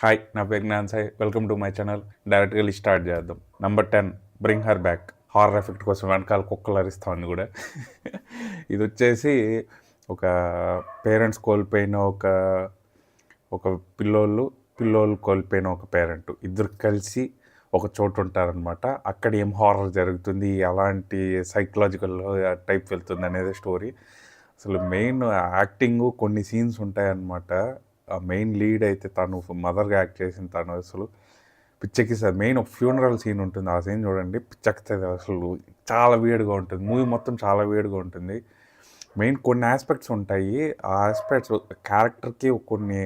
Hi, నా పేరు Gyan Sai. Welcome to my channel. డైరెక్ట్గా స్టార్ట్ చేద్దాం. Number 10, bring her back. Horror effect కోసం వెనకాల కుక్కలు అరిస్తామని కూడా. ఇది వచ్చేసి ఒక పేరెంట్స్ కోల్పోయిన ఒక ఒక పిల్లోళ్ళు కోల్పోయిన ఒక పేరెంట్ ఇద్దరు కలిసి ఒక చోటు ఉంటారనమాట. అక్కడ ఏం హారర్ జరుగుతుంది, ఎలాంటి సైకలాజికల్ టైప్ వెళ్తుంది అనేది స్టోరీ. అసలు మెయిన్ యాక్టింగ్ కొన్ని సీన్స్ ఉంటాయన్నమాట. ఆ మెయిన్ లీడ్ అయితే తను మదర్గా యాక్ట్ చేసిన తను అసలు పిచ్చెక్కిస్తుంది. మెయిన్ ఒక ఫ్యూనరల్ సీన్ ఉంటుంది, ఆ సీన్ చూడండి, పిచ్చెక్కుతుంది అసలు. చాలా వేడిగా ఉంటుంది మూవీ మొత్తం, చాలా వేడిగా ఉంటుంది. మెయిన్ కొన్ని ఆస్పెక్ట్స్ ఉంటాయి, ఆ ఆస్పెక్ట్స్ క్యారెక్టర్కి కొన్ని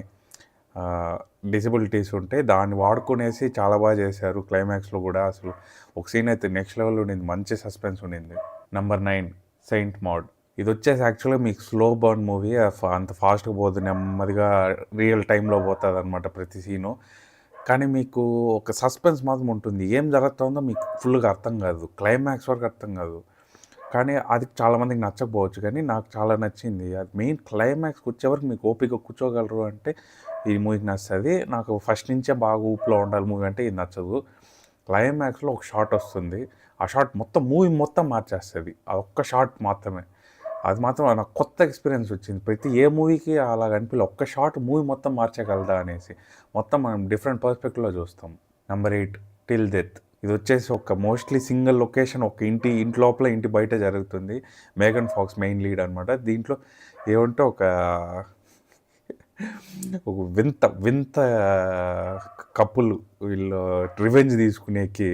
డిసబిలిటీస్ ఉంటాయి, దాన్ని వాడుకునేసి చాలా బాగా చేశారు. క్లైమాక్స్లో కూడా అసలు ఒక సీన్ అయితే నెక్స్ట్ లెవెల్ ఉండింది, మంచి సస్పెన్స్ ఉండింది. Number 9, Saint Maud. ఇది వచ్చేసి యాక్చువల్గా మీకు స్లో బర్న్ మూవీ, అంత ఫాస్ట్గా పోతుంది, నెమ్మదిగా రియల్ టైంలో పోతుంది అనమాట ప్రతి సీను. కానీ మీకు ఒక సస్పెన్స్ మాత్రం ఉంటుంది, ఏం జరుగుతుందో మీకు ఫుల్గా అర్థం కాదు, క్లైమాక్స్ వరకు అర్థం కాదు. కానీ అది చాలామందికి నచ్చకపోవచ్చు, కానీ నాకు చాలా నచ్చింది. అది మెయిన్ క్లైమాక్స్కి వచ్చేవరకు మీకు ఓపిక కూర్చోగలరు అంటే ఈ మూవీకి నచ్చుతుంది. నాకు ఫస్ట్ నుంచే బాగా ఊపిలో ఉండాలి మూవీ అంటే ఇది నచ్చదు. క్లైమాక్స్లో ఒక షాట్ వస్తుంది, ఆ షాట్ మొత్తం మూవీ మొత్తం మార్చేస్తుంది, ఆ ఒక్క షాట్ మాత్రమే. అది మాత్రం నాకు కొత్త ఎక్స్పీరియన్స్ వచ్చింది. ప్రతి ఏ మూవీకి అలా అనిపించలే, ఒక్క షాట్ మూవీ మొత్తం మార్చగలదా అనేసి. మొత్తం మనం డిఫరెంట్ పర్స్పెక్టివ్లో చూస్తాం. Number 8, till death. ఇది వచ్చేసి ఒక మోస్ట్లీ సింగిల్ లొకేషన్, ఒక ఇంటి లోపల ఇంటి బయట జరుగుతుంది. మేఘన్ ఫాక్స్ మెయిన్ లీడ్ అనమాట. దీంట్లో ఏమంటే ఒక వింత వింత కపుల్, వీళ్ళు రివెంజ్ తీసుకునేకి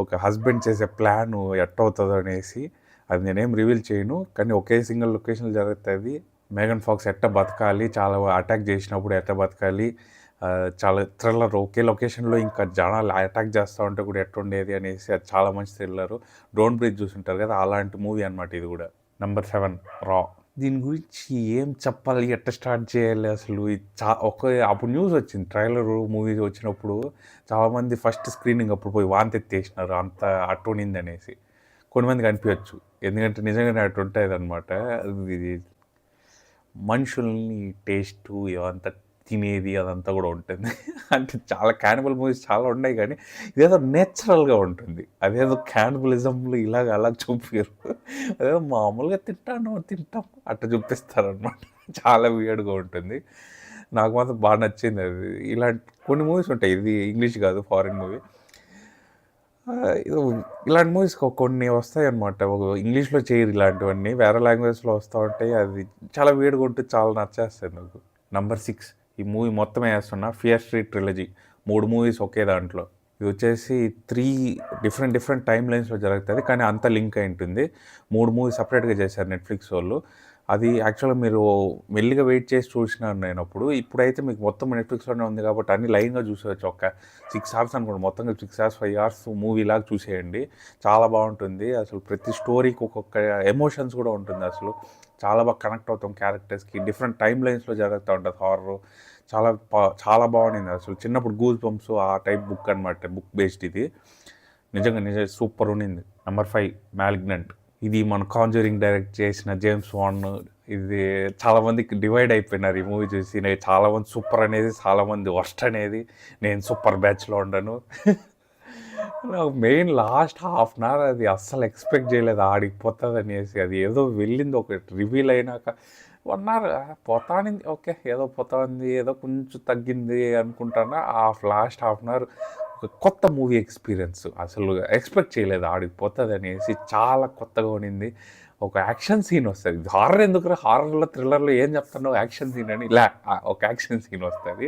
ఒక హస్బెండ్ చేసే ప్లాన్ ఎట్టవుతుందో అనేసి, అది నేనేం రివీల్ చేయను, కానీ ఒకే సింగిల్ లొకేషన్లో జరుగుతుంది. మేఘన్ ఫాక్స్ ఎట్ట బతకాలి, చాలా అటాక్ చేసినప్పుడు ఎట్ట బతకాలి, చాలా థ్రిల్లర్. ఒకే లొకేషన్లో ఇంకా జనాలు అటాక్ చేస్తూ ఉంటే కూడా ఎట్టుండేది అనేసి, అది చాలా మంచి థ్రిల్లరు. డోంట్ బ్రీత్ చూసుంటారు కదా, అలాంటి మూవీ అనమాట ఇది కూడా. నెంబర్ 7, రా. దీని గురించి ఏం చెప్పాలి, ఎట్ట స్టార్ట్ చేయాలి అసలు. అప్పుడు న్యూస్ వచ్చింది, ట్రైలర్ మూవీ వచ్చినప్పుడు చాలామంది ఫస్ట్ స్క్రీనింగ్ అప్పుడు పోయి వాంతి ఎత్తేసినారు, అంత అట్టునింది అనేసి. కొంతమందికి అనిపించచ్చు, ఎందుకంటే నిజంగానే అటు ఉంటుంది అనమాట. ఇది మనుషుల్ని టేస్టు ఇవంతా తినేది అదంతా కూడా ఉంటుంది. అంటే చాలా క్యానిబల్ మూవీస్ చాలా ఉన్నాయి, కానీ ఇదేదో నేచురల్గా ఉంటుంది. అదేదో క్యానిబలిజంలో ఇలాగ అలా చూపారు, అదేదో మామూలుగా తింటాం అట్లా చూపిస్తారనమాట. చాలా వియర్డ్గా ఉంటుంది. నాకు మాత్రం బాగా నచ్చింది అది. ఇలాంటి కొన్ని మూవీస్ ఉంటాయి, ఇది ఇంగ్లీష్ కాదు, ఫారిన్ మూవీ. ఇలాంటి మూవీస్ కొన్ని వస్తాయి అనమాట, ఇంగ్లీష్లో చేయరు ఇలాంటివన్నీ, వేరే లాంగ్వేజ్లో వస్తూ ఉంటాయి. అది చాలా వేడిగా ఉంటుంది, చాలా నచ్చేస్తుంది నాకు. నెంబర్ 6, ఈ మూవీ మొత్తం వేస్తున్నా, ఫియర్ స్ట్రీట్ ట్రిలజీ. 3 మూవీస్ ఒకే దాంట్లో. ఇది వచ్చేసి 3 డిఫరెంట్ టైమ్ లైన్స్లో జరుగుతుంది, కానీ అంత లింక్ అయి ఉంటుంది. 3 మూవీస్ సపరేట్గా చేశారు నెట్ఫ్లిక్స్ వాళ్ళు. అది యాక్చువల్గా మీరు మెల్లిగా వెయిట్ చేసి చూసినాను నేను అప్పుడు. ఇప్పుడైతే మీకు మొత్తం నెట్ఫ్లిక్స్లోనే ఉంది కాబట్టి అన్ని లైన్గా చూసేవచ్చు. ఒక 6 అవర్స్ అనుకోండి, మొత్తంగా 6 అవర్స్ 5 అవర్స్ మూవీలాగా చూసేయండి, చాలా బాగుంటుంది. అసలు ప్రతి స్టోరీకి ఒక్కొక్క ఎమోషన్స్ కూడా ఉంటుంది. అసలు చాలా బాగా కనెక్ట్ అవుతాం క్యారెక్టర్స్కి. డిఫరెంట్ టైమ్ లైన్స్లో జరుగుతూ ఉంటుంది హారర్. చాలా బాగుండింది అసలు. చిన్నప్పుడు గూస్ బంప్స్ ఆ టైప్ బుక్ అనమాట, బుక్ బేస్డ్ ఇది. నిజంగా సూపర్ ఉండింది. Number 5, malignant. ఇది మన కాంజూరింగ్ డైరెక్ట్ చేసిన జేమ్స్ వాన్. ఇది చాలామందికి డివైడ్ అయిపోయినారు ఈ మూవీ చూసి. చాలామంది సూపర్ అనేది, చాలామంది వర్స్ట్ అనేది. నేను సూపర్ బ్యాచ్లో ఉండను. నాకు main last half an hour అది అస్సలు ఎక్స్పెక్ట్ చేయలేదు ఆడికి పోతుంది అనేసి. అది ఏదో వెళ్ళింది ఒక రివీల్ అయినాక 1 అవర్ పోతానింది, ఓకే ఏదో పోతుంది, ఏదో కొంచెం తగ్గింది అనుకుంటాను. లాస్ట్ హాఫ్ అన్ అవర్ ఒక కొత్త మూవీ ఎక్స్పీరియన్స్. అసలు ఎక్స్పెక్ట్ చేయలేదు ఆడికి పోతుంది అనేసి, చాలా కొత్తగా ఉండింది. ఒక యాక్షన్ సీన్ వస్తుంది, హారర్ ఎందుకు, హారర్లో థ్రిల్లర్లో ఏం చెప్తాను, యాక్షన్ సీన్ అని ఇలా ఒక యాక్షన్ సీన్ వస్తుంది,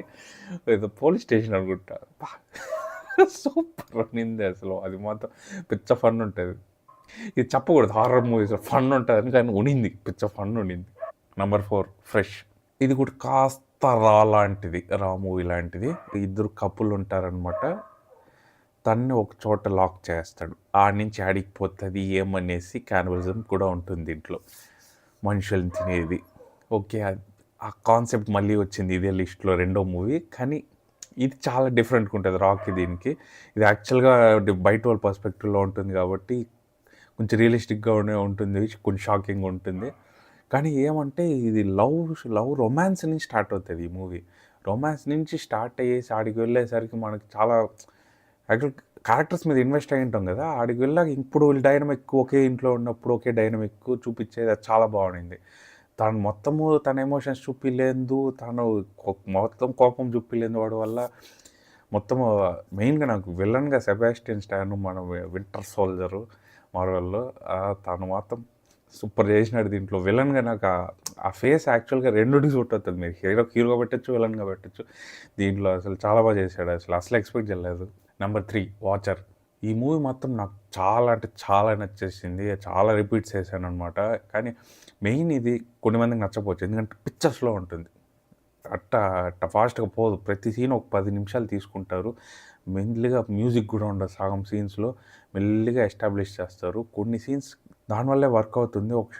ఏదో పోలీస్ స్టేషన్ అనుకుంటా. సూపర్ ఉండింది అసలు. అది మాత్రం పిచ్చ ఫన్ ఉంటుంది. ఇది చెప్పకూడదు, హారర్ మూవీస్ ఫన్ ఉంటుంది కానీ ఉండింది, పిచ్చ ఫన్ ఉండింది. Number 4, fresh. ఇది కూడా కాస్త రా మూవీ లాంటిది. ఇద్దరు కపుల్ ఉంటారనమాట, తన్ని ఒక చోట లాక్ చేస్తాడు, ఆడి నుంచి ఆడికి పోతుంది ఏమనేసి. క్యానిబలిజం కూడా ఉంటుంది దీంట్లో, మనుషుల్ని తినేది. ఓకే, ఆ కాన్సెప్ట్ మళ్ళీ వచ్చింది ఇదే లిస్ట్లో, రెండో మూవీ. కానీ ఇది చాలా డిఫరెంట్గా ఉంటుంది రాకి దీనికి. ఇది యాక్చువల్గా బయట వాళ్ళ పర్స్పెక్టివ్లో ఉంటుంది కాబట్టి కొంచెం రియలిస్టిక్గా ఉంటుంది, కొంచెం షాకింగ్గా ఉంటుంది. కానీ ఏమంటే ఇది లవ్ రొమాన్స్ నుంచి స్టార్ట్ అవుతుంది ఈ మూవీ. రొమాన్స్ నుంచి స్టార్ట్ అయ్యేసి ఆడికి వెళ్ళేసరికి మనకి చాలా యాక్చువల్ క్యారెక్టర్స్ మీద ఇన్వెస్ట్ అయి ఉంటాం కదా, ఆడికి వెళ్ళాక ఇప్పుడు వీళ్ళు డైనమిక్ ఒకే ఇంట్లో ఉన్నప్పుడు ఒకే డైనమిక్ చూపించేది అది చాలా బాగుండింది. తను మొత్తము తన ఎమోషన్స్ చూపిలేదు, తను మొత్తం కోపం చూపిలేదు వాడి వల్ల. మొత్తము మెయిన్గా నాకు విలన్గా సెబాస్టియన్ స్టాన్ మన వింటర్ సోల్జరు మార్వెల్లో తను మాత్రం సూపర్ చేసినాడు దీంట్లో. విలన్గా నాకు ఆ ఫేస్ యాక్చువల్గా రెండుకి సూట్ అవుతుంది. మీరు హీరోగా పెట్టచ్చు, విలన్గా పెట్టచ్చు. దీంట్లో అసలు చాలా బాగా చేశాడు, అసలు ఎక్స్పెక్ట్ చేయలేదు. Number 3 watcher. ఈ మూవీ మాత్రం నాకు చాలా అంటే చాలా నచ్చేసింది, చాలా రిపీట్స్ చేశాను అనమాట. కానీ మెయిన్ ఇది కొన్ని మందికి నచ్చకపోవచ్చు, ఎందుకంటే పిక్చర్స్లో ఉంటుంది, అట్ట ఫాస్ట్గా పోదు. ప్రతి సీన్ ఒక 10 నిమిషాలు తీసుకుంటారు. మెల్లిగా మ్యూజిక్ కూడా ఉండదు సగం సీన్స్లో, మెల్లిగా ఎస్టాబ్లిష్ చేస్తారు. కొన్ని సీన్స్ దానివల్లే వర్క్ అవుతుంది. ఒక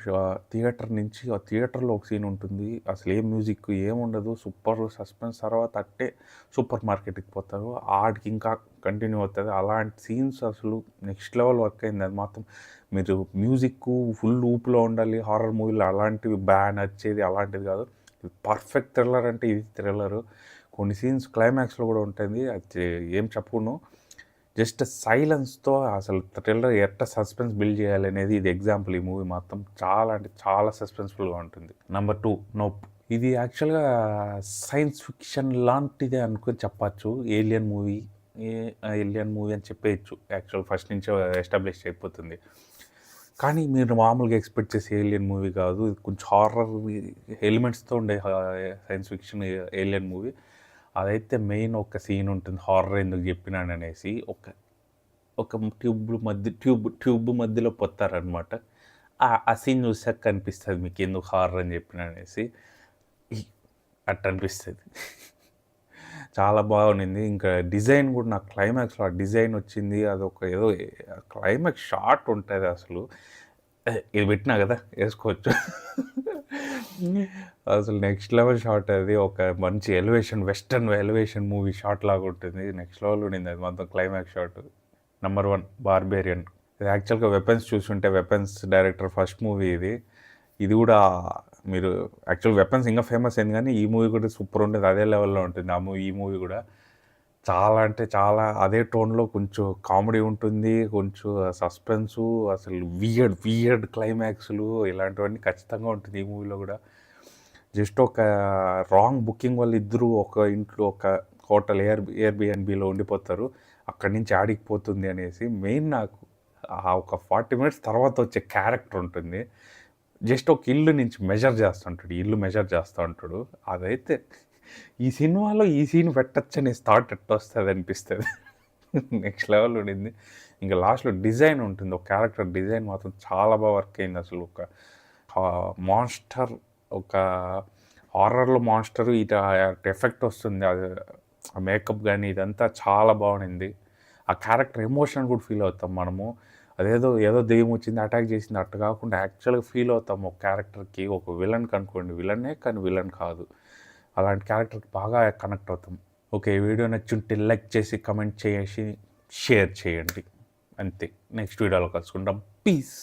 థియేటర్ నుంచి థియేటర్లో ఒక సీన్ ఉంటుంది, అసలు ఏం మ్యూజిక్ ఏముండదు, సూపర్ సస్పెన్స్. తర్వాత అట్టే సూపర్ మార్కెట్కి పోతారు, ఆడికి ఇంకా కంటిన్యూ అవుతుంది. అలాంటి సీన్స్ అసలు నెక్స్ట్ లెవెల్ వర్క్ అయింది. అది మాత్రం మీరు మ్యూజిక్ ఫుల్ ఊపులో ఉండాలి హారర్ మూవీలో, అలాంటివి బ్యాన్ వచ్చేది అలాంటిది కాదు. పర్ఫెక్ట్ థ్రిల్లర్ అంటే ఇది థ్రిల్లరు. కొన్ని సీన్స్ క్లైమాక్స్లో కూడా ఉంటుంది, అది ఏం చెప్పును, జస్ట్ సైలెన్స్తో అసలు థ్రిల్లర్ ఎట్ట సస్పెన్స్ బిల్డ్ చేయాలి అనేది ఇది ఎగ్జాంపుల్. ఈ మూవీ మాత్రం చాలా అంటే చాలా సస్పెన్స్ఫుల్గా ఉంటుంది. నెంబర్ 2 నోప్. ఇది యాక్చువల్గా సైన్స్ ఫిక్షన్ లాంటిదే అనుకుని చెప్పచ్చు. ఏలియన్ మూవీ అని చెప్పేయచ్చు. యాక్చువల్ ఫస్ట్ నుంచి ఎస్టాబ్లిష్ అయిపోతుంది. కానీ మీరు మామూలుగా ఎక్స్పెక్ట్ చేసే ఏలియన్ మూవీ కాదు, ఇది కొంచెం హారర్ ఎలిమెంట్స్తో ఉండే సైన్స్ ఫిక్షన్ ఏలియన్ మూవీ. అదైతే మెయిన్ ఒక సీన్ ఉంటుంది, హారర్ ఎందుకు చెప్పినాననేసి. ఒక ట్యూబ్ మధ్యలో పొత్తారనమాట. ఆ సీన్ చూసాక కనిపిస్తుంది మీకు ఎందుకు హారర్ అని చెప్పినానేసి, అట్ట అనిపిస్తుంది. చాలా బాగుంది. ఇంకా డిజైన్ కూడా నాకు క్లైమాక్స్లో ఆ డిజైన్ వచ్చింది, అదొక ఏదో క్లైమాక్స్ షాట్ ఉంటుంది అసలు. ఇది పెట్టినా కదా వేసుకోవచ్చు. అసలు నెక్స్ట్ లెవెల్ షాట్ అది, ఒక మంచి elevation, western elevation movie shot లాగా ఉంటుంది. నెక్స్ట్ లెవెల్ ఉండింది అది మొత్తం క్లైమాక్స్ షాట్. Number 1 barbarian. ఇది యాక్చువల్గా వెపన్స్ చూసుంటే, వెపన్స్ డైరెక్టర్ ఫస్ట్ మూవీ ఇది కూడా మీరు యాక్చువల్ వెపన్స్ ఇంకా ఫేమస్ అయింది, కానీ ఈ మూవీ కూడా సూపర్ ఉంటుంది, అదే లెవెల్లో ఉంటుంది ఈ మూవీ కూడా. చాలా అంటే చాలా అదే టోన్లో కొంచెం కామెడీ ఉంటుంది, కొంచెం సస్పెన్సు, అసలు వియర్డ్ క్లైమాక్స్లు ఇలాంటివన్నీ ఖచ్చితంగా ఉంటుంది ఈ మూవీలో కూడా. జస్ట్ ఒక రాంగ్ బుకింగ్ వల్ల ఇద్దరు ఒక ఇంట్లో ఒక హోటల్ ఎయిర్బిఎన్బిలో ఉండిపోతారు, అక్కడి నుంచి ఆడికిపోతుంది అనేసి. మెయిన్ నాకు ఒక 40 మినిట్స్ తర్వాత వచ్చే క్యారెక్టర్ ఉంటుంది, జస్ట్ ఒక ఇల్లు నుంచి మెజర్ చేస్తూ ఉంటాడు. అదైతే ఈ సినిమాలో ఈ సీన్ పెట్టచ్చని థాట్ ఎట్ట వస్తుంది అనిపిస్తుంది. నెక్స్ట్ లెవెల్ ఉండింది. ఇంకా లాస్ట్లో డిజైన్ ఉంటుంది, ఒక క్యారెక్టర్ డిజైన్ మాత్రం చాలా బాగా వర్క్ అయింది. అసలు ఒక మాన్స్టర్, ఒక హారర్లో మాన్స్టర్ ఇట ఎఫెక్ట్ వస్తుంది, అది ఆ మేకప్ కానీ ఇదంతా చాలా బాగుంది. ఆ క్యారెక్టర్ ఎమోషన్ కూడా ఫీల్ అవుతాం మనము. ఏదో దెయ్యం వచ్చింది అటాక్ చేసింది అట్ట కాకుండా యాక్చువల్గా ఫీల్ అవుతాం ఒక క్యారెక్టర్కి. ఒక విలన్కి అనుకోండి, విలనే కానీ విలన్ కాదు, అలాంటి క్యారెక్టర్కి బాగా కనెక్ట్ అవుతాం. ఓకే, వీడియో నచ్చుంటే లైక్ చేసి కమెంట్ చేసి షేర్ చేయండి, అంతే. నెక్స్ట్ వీడియోలో కలుసుకుంటాం. పీస్.